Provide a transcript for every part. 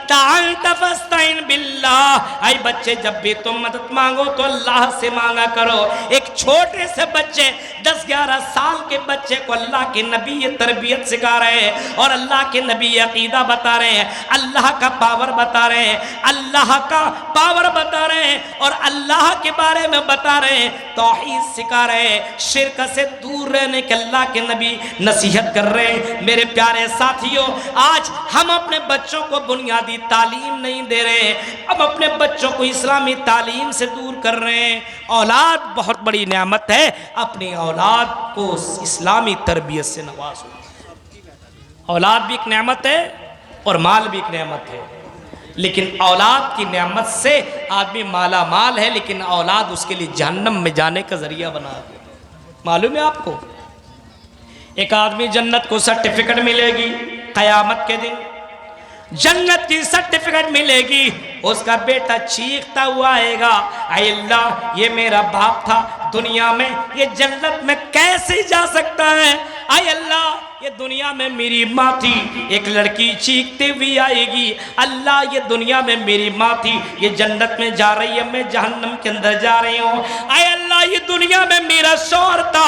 इस्तअनत फस्तईन बिल्लाह। आई बच्चे, जब भी तुम मदद मांगो तो अल्लाह से मांगा करो। एक छोटे से बच्चे 10-11 साल के बच्चे को अल्लाह के नबी ये तरबियत सिखा रहे हैं और अल्लाह के नबी ये अकीदा बता रहे हैं, अल्लाह का पावर बता रहे हैं, अल्लाह का पावर बता रहे हैं और अल्लाह के बारे में बता रहे हैं, तौहीद सिखा रहे हैं, शिर्क से दूर रहने के अल्लाह के नबी नसीहत कर रहे हैं। मेरे प्यारे साथियों, आज हम अपने बच्चों को बुनियादी तालीम नहीं दे रहे हैं, हम अपने बच्चों को इस्लामी तालीम से दूर कर रहे हैं। औलाद बहुत बड़ी नेमत है, अपनी औलाद को इस्लामी तरबियत से नवाजो। औलाद भी एक नेमत है और माल भी एक नेमत है, लेकिन औलाद की नेमत से आदमी माला माल है, लेकिन औलाद उसके लिए जहन्नम में जाने का जरिया बना दे। मालूम है आपको, एक आदमी जन्नत को सर्टिफिकेट मिलेगी, कयामत के दिन जन्नत की सर्टिफिकेट मिलेगी, उसका बेटा चीखता हुआ आएगा, ऐ अल्लाह ये मेरा बाप था दुनिया में, ये जन्नत में कैसे जा सकता है? ऐ अल्लाह ये दुनिया में मेरी माँ थी। एक लड़की चीखते हुई आएगी, अल्लाह ये दुनिया में मेरी माँ थी, ये जन्नत में जा रही है, मैं जहन्नम के अंदर जा रही हूँ। ऐ अल्लाह ये दुनिया में मेरा शौहर था,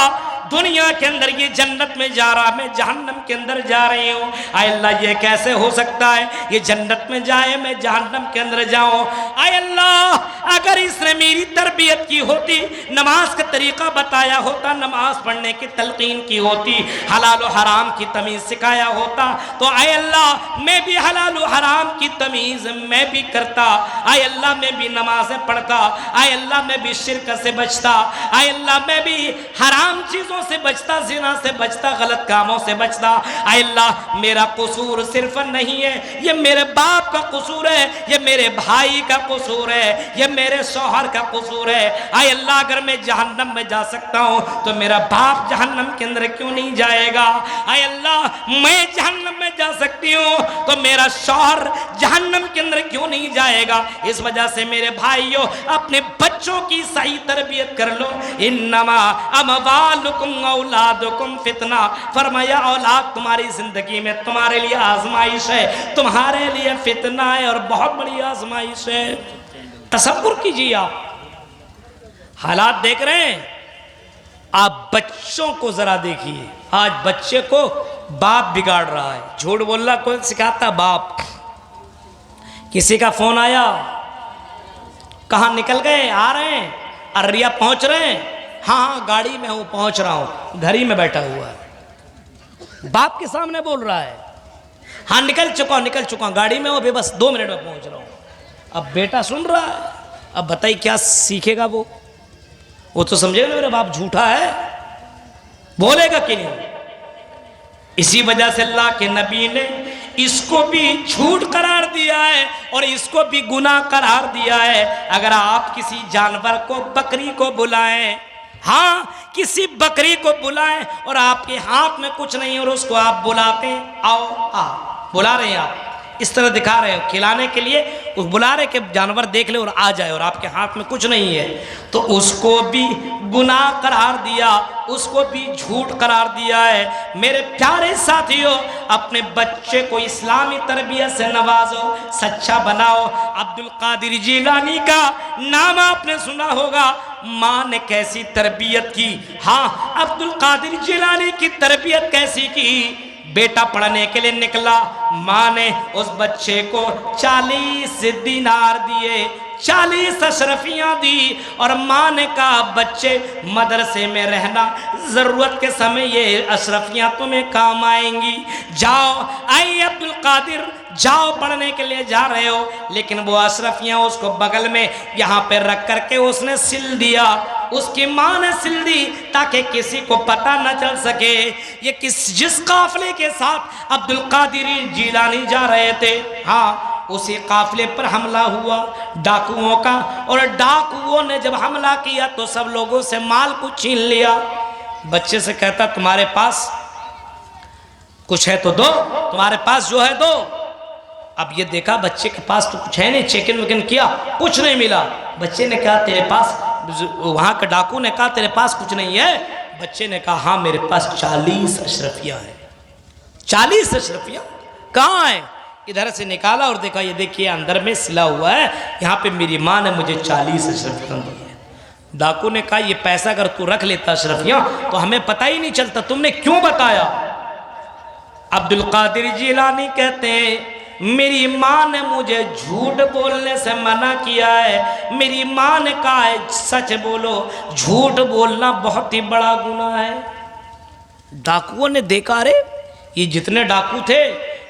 दुनिया के अंदर ये जन्नत में जा रहा, मैं जहन्नम के अंदर जा रही हूँ। आय अल्लाह ये कैसे हो सकता है, ये जन्नत में जाए मैं जहन्नम के अंदर जाऊँ। आय अल्लाह अगर इसने मेरी तरबियत की होती, नमाज का तरीका बताया होता, नमाज पढ़ने की तलकीन की होती, हलाल और हराम की तमीज़ सिखाया होता, तो आय अल्लाह मैं भी हलाल और हराम की तमीज़ मैं भी करता। आय अल्लाह मैं भी नमाजें पढ़ता, आय अल्लाह मैं भी शिर्क से बचता, आय अल्लाह मैं भी हराम चीज़ों से बचता, ज़िना से बचता, गलत कामों से बचता। आय अल्लाह मेरा कसूर सिर्फ नहीं है, ये मेरे बाप का कसूर है, ये मेरे भाई का कसूर है, ये मेरे शौहर का कसूर है। आय अल्लाह अगर मैं जहन्नम में जा सकता हूँ तो मेरा बाप जहन्नम के अंदर क्यों नहीं जाएगा? आय अल्लाह मैं जहन्नम में जा सकती हूँ तो मेरा शौहर जहन्नम के अंदर क्यों नहीं जाएगा? इस वजह से मेरे भाइयों अपने बच्चों की सही तरबियत कर लो। इन्नमा अमवालुकुम औलादुकुम फितना, फरमाया औलाद तुम्हारी जिंदगी में तुम्हारे लिए आजमाइश है, तुम्हारे लिए फितना है और बहुत बड़ी आजमाइश है। तसव्वुर कीजिए, आप हालात देख रहे हैं, आप बच्चों को जरा देखिए। आज बच्चे को बाप बिगाड़ रहा है, झूठ बोलना कौन सिखाता? बाप। किसी का फोन आया, कहाँ निकल गए, आ रहे हैं, अररिया पहुंच रहे हैं, हाँ गाड़ी में हूं, पहुंच रहा हूं, घर ही में बैठा हुआ है, बाप के सामने बोल रहा है, हाँ निकल चुका गाड़ी में हूं, अभी बस 2 मिनट में पहुंच रहा हूं। अब बेटा सुन रहा है, अब बताइए क्या सीखेगा वो तो समझेगा ना मेरा बाप झूठा है, बोलेगा कि नहीं? इसी वजह से अल्लाह के नबी ने इसको भी झूठ करार दिया है और इसको भी गुनाह करार दिया है। अगर आप किसी जानवर को, बकरी को बुलाएं, हाँ किसी बकरी को बुलाएं और आपके हाथ में कुछ नहीं और उसको आप बुलाते हैं, आओ आ, बुला रहे हैं आप, इस तरह दिखा रहे हो खिलाने के लिए, उस बुला रहे कि जानवर देख ले और आ जाए और आपके हाथ में कुछ नहीं है, तो उसको भी गुनाह करार दिया, उसको भी झूठ करार दिया है। मेरे प्यारे साथियों, अपने बच्चे को इस्लामी तरबियत से नवाजो, सच्चा बनाओ। अब्दुल कादिर जिलानी का नाम आपने सुना होगा, माँ ने कैसी तरबियत की। हाँ, अब्दुल कादिर जिलानी की तरबियत कैसी की? बेटा पढ़ने के लिए निकला, माँ ने उस बच्चे को 40 दिनार दिए, 40 अशरफियाँ दी और माँ ने कहा बच्चे मदरसे में रहना, ज़रूरत के समय ये अशरफियाँ तुम्हें काम आएंगी, जाओ। आई अब्दुल कादिर जाओ, पढ़ने के लिए जा रहे हो, लेकिन वो अशरफियाँ उसको बगल में यहाँ पे रख करके उसने सिल दिया, उसकी माँ ने सिल दी ताकि किसी को पता न चल सके ये जिस काफले के साथ अब्दुल कादिर जिलानी जा रहे थे, हाँ उसी काफले पर हमला हुआ डाकुओं का, और डाकुओं ने जब हमला किया तो सब लोगों से माल को छीन लिया। बच्चे से कहता तुम्हारे पास कुछ है तो दो, तुम्हारे पास जो है दो। अब ये देखा बच्चे के पास तो कुछ है नहीं, चेकिन वेकिन किया, कुछ नहीं मिला। बच्चे ने कहा तेरे पास, वहां के डाकू ने कहा तेरे पास कुछ नहीं है? बच्चे ने कहा हाँ मेरे पास 40 अशरफियाँ हैं। 40 अशरफियाँ कहाँ है? इधर से निकाला और देखा, ये देखिए अंदर में सिला हुआ है, यहाँ पे मेरी माँ ने मुझे 40 अशरफियाँ दी है। डाकू ने कहा, ये पैसा अगर तू रख लेता अशरफियाँ तो हमें पता ही नहीं चलता, तुमने क्यों बताया? अब्दुल कादिर जिलानी कहते हैं, मेरी माँ ने मुझे झूठ बोलने से मना किया है। मेरी माँ ने कहा है सच बोलो, झूठ बोलना बहुत ही बड़ा गुनाह है। डाकुओं ने देखा, अरे ये जितने डाकू थे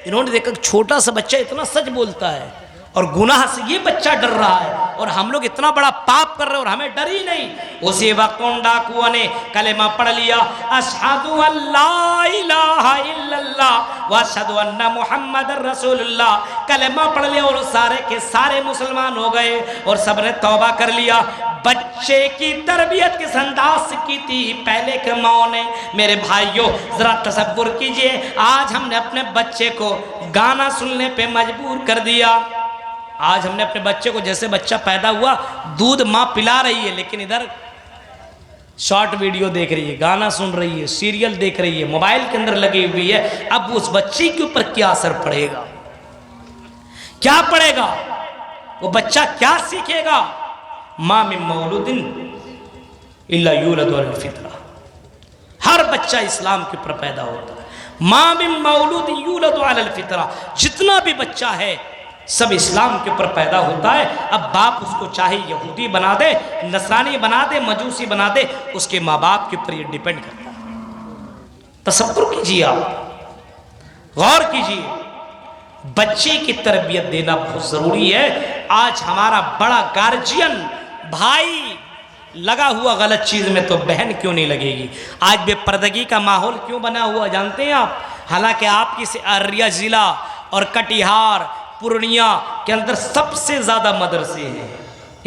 इन्होंने देखा छोटा सा बच्चा इतना सच बोलता है और गुनाह से ये बच्चा डर रहा है, और हम लोग इतना बड़ा पाप कर रहे हैं और हमें डर ही नहीं। उसी वक्त उन डाकुओं ने कलेमा पढ़ लिया, अशहदु अल्ला इलाहा इल्लल्लाह व अशहदु अन्ना मुहम्मदर रसूलुल्लाह। कलेमा पढ़ लिया और सारे के सारे मुसलमान हो गए और सबने तौबा कर लिया। बच्चे की तरबियत किस अंदाज से की थी पहले के माओ ने। मेरे भाइयों जरा तसव्वुर कीजिए, आज हमने अपने बच्चे को गाना सुनने पे मजबूर कर दिया। आज हमने अपने बच्चे को, जैसे बच्चा पैदा हुआ दूध माँ पिला रही है, लेकिन इधर शॉर्ट वीडियो देख रही है, गाना सुन रही है, सीरियल देख रही है, मोबाइल के अंदर लगी हुई है। अब उस बच्चे के ऊपर क्या असर पड़ेगा, क्या पड़ेगा, वो बच्चा क्या सीखेगा? माँ मिन मौलूदिन इल्ला यूलदु अलल फितरा, हर बच्चा इस्लाम के ऊपर पैदा होता है। माँ मिन मौलूदिन यूलदु अलल फितरा, जितना भी बच्चा है सब इस्लाम के ऊपर पैदा होता है। अब बाप उसको चाहे यहूदी बना दे, नसरानी बना दे, मजूसी बना दे, उसके माँ बाप के ऊपर ये डिपेंड करता है। तसव्वुर कीजिए, आप गौर कीजिए, बच्चे की तरबियत देना बहुत जरूरी है। आज हमारा बड़ा गार्जियन भाई लगा हुआ गलत चीज में, तो बहन क्यों नहीं लगेगी? आज बेपर्दगी का माहौल क्यों बना हुआ जानते हैं आप? हालांकि आपकी से अररिया जिला और कटिहार पूर्णिया के अंदर सबसे ज्यादा मदरसे हैं,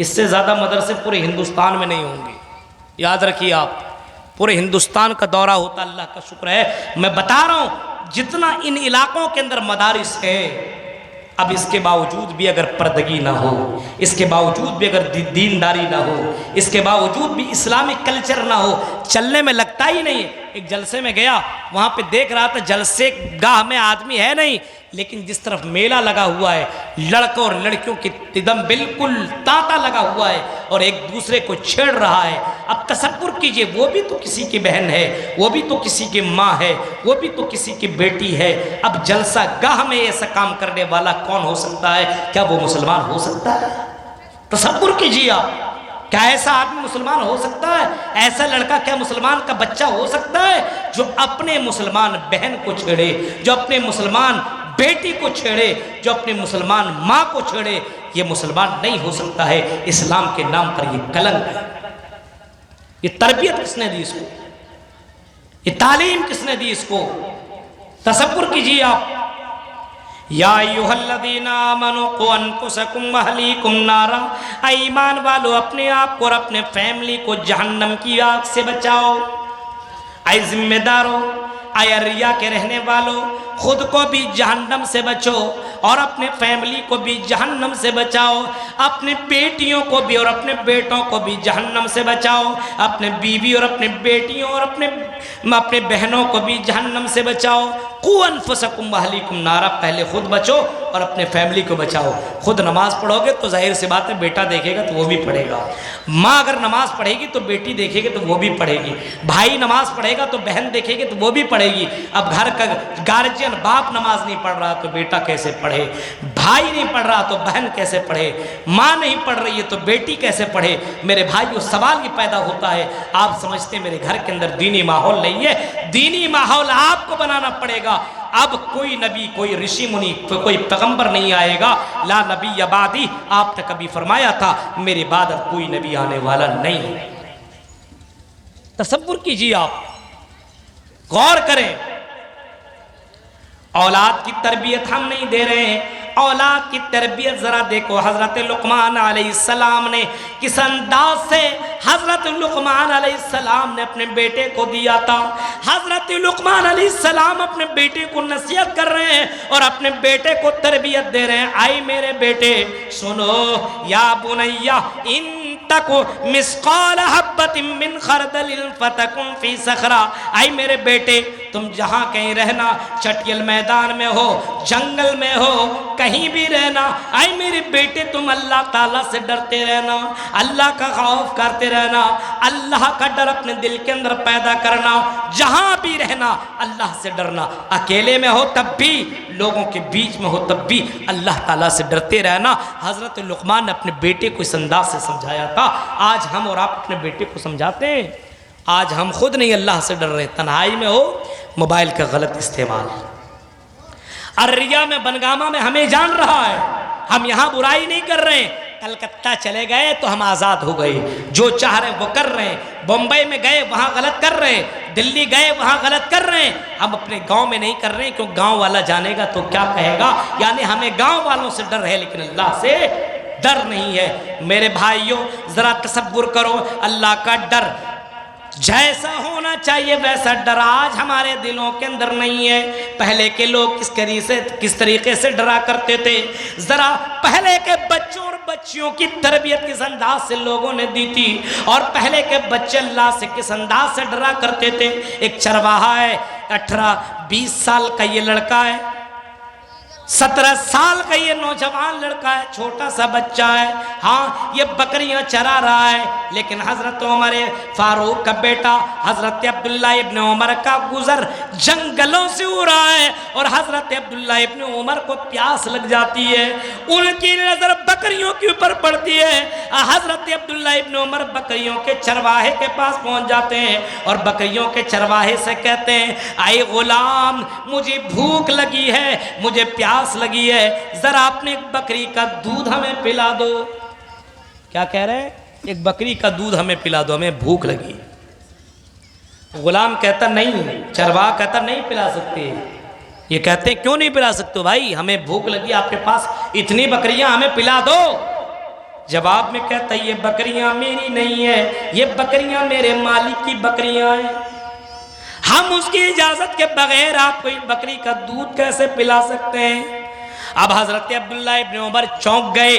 इससे ज्यादा मदरसे पूरे हिंदुस्तान में नहीं होंगे। याद रखिए आप, पूरे हिंदुस्तान का दौरा होता, अल्लाह का शुक्र है। मैं बता रहा हूं जितना इन इलाकों के अंदर मदारिस है, अब इसके बावजूद भी अगर पर्दगी ना हो, इसके बावजूद भी अगर दीनदारी ना हो, इसके बावजूद भी इस्लामिक कल्चर ना हो, चलने में लगता ही नहीं है। एक जलसे में गया, वहाँ पे देख रहा था जलसे गाह में आदमी है नहीं, लेकिन जिस तरफ मेला लगा हुआ है, लड़कों और लड़कियों की एकदम बिल्कुल तांता लगा हुआ है और एक दूसरे को छेड़ रहा है। अब तसव्वुर कीजिए, वो भी तो किसी की बहन है, वो भी तो किसी की माँ है, वो भी तो किसी की बेटी है। अब जलसा गाह में ऐसा काम करने वाला कौन हो सकता है? क्या वो मुसलमान हो सकता है? तसव्वुर कीजिए आप, क्या ऐसा आदमी मुसलमान हो सकता है? ऐसा लड़का क्या मुसलमान का बच्चा हो सकता है जो अपने मुसलमान बहन को छेड़े, जो अपने मुसलमान बेटी को छेड़े, जो अपने मुसलमान माँ को छेड़े? ये मुसलमान नहीं हो सकता है। इस्लाम के नाम पर ये कलंक है। ये तरबियत किसने दी इसको? ये तालीम किसने दी इसको? तसव्वुर कीजिए आप। या अय्युहल्लज़ीना आमनू क़ु अनफुसकुम व अहलीकुम नारा, ईमान वालों अपने आप को और अपने फैमिली को जहन्नम की आग से बचाओ। ऐ जिम्मेदारों, ऐ अररिया के रहने वालों, खुद को भी जहन्नम से बचो और अपने फैमिली को भी जहन्नम से बचाओ। अपने बेटियों को भी और अपने बेटों को भी जहन्नम से बचाओ। अपने बीवी और अपने बेटियों और अपने बहनों को भी जहन्नम से बचाओ। क़ु अनफुसकुम व अहलीकुम नारा, पहले खुद बचो और अपने फैमिली को बचाओ। खुद नमाज पढ़ोगे तो जाहिर सी बात है बेटा देखेगा तो वो भी पढ़ेगा। माँ अगर नमाज पढ़ेगी तो बेटी देखेगी तो वो भी पढ़ेगी। भाई नमाज पढ़ेगा तो बहन देखेगी तो वो भी पढ़ेगी। अब घर का गार्जियन, बाप नमाज नहीं पढ़ रहा तो बेटा कैसे पढ़े? भाई नहीं पढ़ रहा तो बहन कैसे पढ़े? माँ नहीं पढ़ रही है तो बेटी कैसे पढ़े? मेरे भाइयों, सवाल ये पैदा होता है, आप समझते हैं मेरे घर के अंदर दीनी माहौल नहीं है। दीनी माहौल आपको बनाना पड़ेगा। अब कोई नबी, कोई ऋषि मुनि, कोई पैगंबर नहीं आएगा। ला नबी अबादी, आपने कभी फरमाया था मेरे बाद अब कोई नबी आने वाला नहीं है। तसव्वुर कीजिए आप, गौर करें। औलाद की तरबियत हम नहीं दे रहे हैं। औलाद की तरबियत जरा देखो, हजरत लुकमान अलैहिस्सलाम ने किस अंदाज से हजरत लुकमान अलैहिस्सलाम ने अपने बेटे को दिया था। हजरत लुकमान अलैहिस्सलाम अपने बेटे को नसीहत कर रहे हैं और अपने बेटे को तरबियत दे रहे हैं। आई मेरे बेटे सुनो, या बुनैया इन तको मिस्काल हब्बतिन मिन खरदलिन फतकुन फी सखरा। आई मेरे बेटे, तुम जहाँ कहीं रहना, चटियल मैदान में हो, जंगल में हो, कहीं भी रहना, आई मेरे बेटे तुम अल्लाह ताला से डरते रहना, अल्लाह का खौफ करते रहना, अल्लाह का डर अपने दिल के अंदर पैदा करना, जहाँ भी रहना अल्लाह से डरना, अकेले में हो तब भी, लोगों के बीच में हो तब भी अल्लाह ताला से डरते रहना। हज़रत लुक़मान ने अपने बेटे को इस अंदाज से समझाया था। आज हम और आप अपने बेटे को समझाते हैं? आज हम खुद नहीं अल्लाह से डर रहे। तन्हाई में हो, मोबाइल का गलत इस्तेमाल, अर्रिया में, बनगामा में हमें जान रहा है, हम यहाँ बुराई नहीं कर रहे हैं। कलकत्ता चले गए तो हम आज़ाद हो गए, जो चाह रहे वो कर रहे हैं। बम्बई में गए वहाँ गलत कर रहे हैं, दिल्ली गए वहाँ गलत कर रहे हैं। हम अपने गांव में नहीं कर रहे हैं, क्योंकि गांव वाला जानेगा तो क्या कहेगा। यानी हमें गांव वालों से डर है, लेकिन अल्लाह से डर नहीं है। मेरे भाइयों, ज़रा तसव्वुर करो, अल्लाह का डर जैसा होना चाहिए वैसा डर आज हमारे दिलों के अंदर नहीं है। पहले के लोग किस तरीके से डरा करते थे। ज़रा पहले के बच्चों और बच्चियों की तरबियत किस अंदाज से लोगों ने दी थी, और पहले के बच्चे अल्लाह से किस अंदाज से डरा करते थे। एक चरवाहा है, 18-20 साल का ये लड़का है, 17 साल का ये नौजवान लड़का है, छोटा सा बच्चा है। हाँ, ये बकरियां चरा रहा है, लेकिन हजरत उमर फारूक का बेटा हजरत अब्दुल्ला इब्न उमर का गुजर जंगलों से हो रहा है, और हजरत अब्दुल्ला इब्न उमर को प्यास लग जाती है। उनकी नजर बकरियों के ऊपर पड़ती है। हजरत अब्दुल्ला इब्न उमर बकरियों के चरवाहे के पास पहुंच जाते हैं, और बकरियों के चरवाहे से कहते हैं, आए गुलाम, मुझे भूख लगी है, मुझे प्यास लगी है, जरा अपने एक बकरी का दूध हमें पिला दो। क्या कह रहे हैं? एक बकरी का दूध हमें पिला दो, हमें भूख लगी। गुलाम कहता नहीं, चरवाहा कहता नहीं पिला सकते। ये कहते हैं क्यों नहीं पिला सकते भाई, हमें भूख लगी, आपके पास इतनी बकरियां, हमें पिला दो। जवाब में कहता ये बकरियां मेरी नहीं है, ये बकरियां मेरे मालिक की बकरियां हैं, हम उसकी इजाजत के बगैर आपको बकरी का दूध कैसे पिला सकते हैं। अब हजरत अब्दुल्ला इब्न उमर चौंक गए।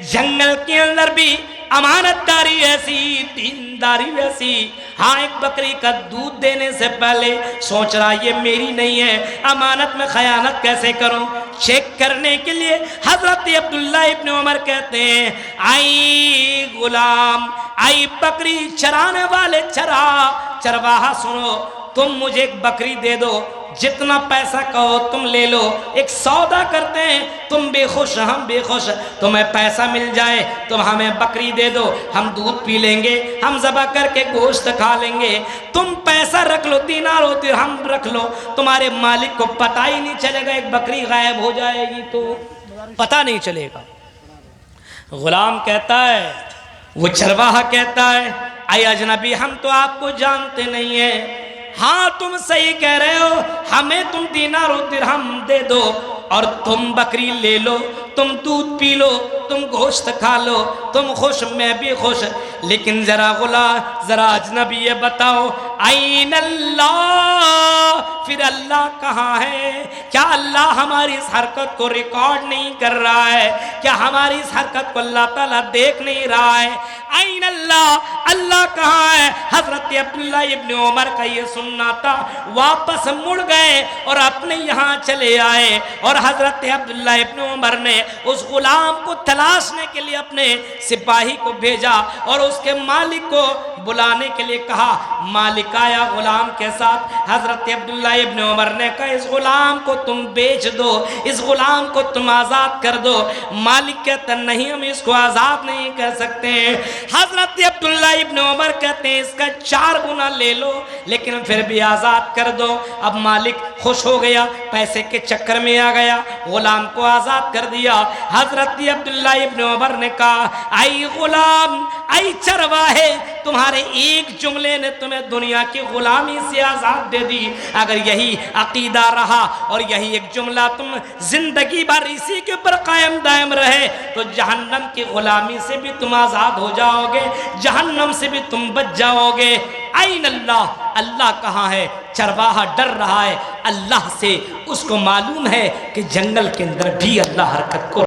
जंगल के अंदर भी अमानतदारी ऐसी, दीनदारी वैसी। हाँ, एक बकरी का दूध देने से पहले सोच रहा ये मेरी नहीं है, अमानत में खयानत कैसे करूं। चेक करने के लिए हजरत अब्दुल्ला इब्न उमर कहते हैं, आई गुलाम, आई बकरी चराने वाले चरवाहा, सुनो, तुम मुझे एक बकरी दे दो, जितना पैसा कहो तुम ले लो, एक सौदा करते हैं, तुम बेखुश हम बेखुश, तुम्हें पैसा मिल जाए, तुम हमें बकरी दे दो, हम दूध पी लेंगे, हम ज़बह करके गोश्त खा लेंगे, तुम पैसा रख लो, दीनार हो दिरहम रख लो, तुम्हारे मालिक को पता ही नहीं चलेगा, एक बकरी गायब हो जाएगी तो पता नहीं चलेगा। गुलाम कहता है, वो चरवाहा कहता है, आई अजनबी, हम तो आपको जानते नहीं है। हाँ, तुम सही कह रहे हो, हमें तुम दीनार और दिरहम दे दो, और तुम बकरी ले लो, तुम दूध पी लो, तुम गोश्त खा लो, तुम खुश, मैं भी खुश। लेकिन जरा जरा अजनबी ये बताओ, आइन अल्लाह, फिर अल्लाह कहाँ है? क्या अल्लाह हमारी इस हरकत को रिकॉर्ड नहीं कर रहा है? क्या हमारी इस हरकत को अल्लाह ताला देख नहीं रहा है? आइन अल्लाह, अल्लाह कहाँ है? हजरत अब्दुल्ला इब्न उमर का ये सुनना था, वापस मुड़ गए और अपने यहाँ चले आए, और हजरत अब्दुल्ला इब्न उमर ने उस गुलाम को तलाशने के लिए अपने सिपाही को भेजा, और उसके मालिक को बुलाने के लिए कहा। मालिक आया गुलाम के साथ। हजरत अब्दुल्ला इब्न उमर ने कहा, इस गुलाम को तुम बेच दो, इस गुलाम को तुम आज़ाद कर दो। मालिक कहता नहीं, हम इसको आज़ाद नहीं कर सकते हैं। हजरत अब्दुल्ला इब्न उमर कहते हैं, इसका 4 गुना ले लो, लेकिन फिर भी आज़ाद कर दो। अब मालिक खुश हो गया, पैसे के चक्कर में आ गया, गुलाम को आज़ाद कर दिया। हजरत अब्दुल्ला इब्न उमर ने कहा, आई गुलाम, आई चरवाहे, तुम्हारे एक जुमले ने तुम्हें दुनिया की गुलामी से आज़ाद दे दी। अगर यही अकीदा रहा और यही एक जुमला तुम जिंदगी भर इसी के ऊपर कायम दायम रहे, तो जहन्नम की गुलामी से भी तुम आज़ाद हो जाओगे, जहन्नम से भी तुम बच जाओगे। आइन अल्लाह, अल्लाह कहाँ है? चरवाहा डर रहा है अल्लाह से, उसको मालूम है कि जंगल के अंदर भी अल्लाह हरकत को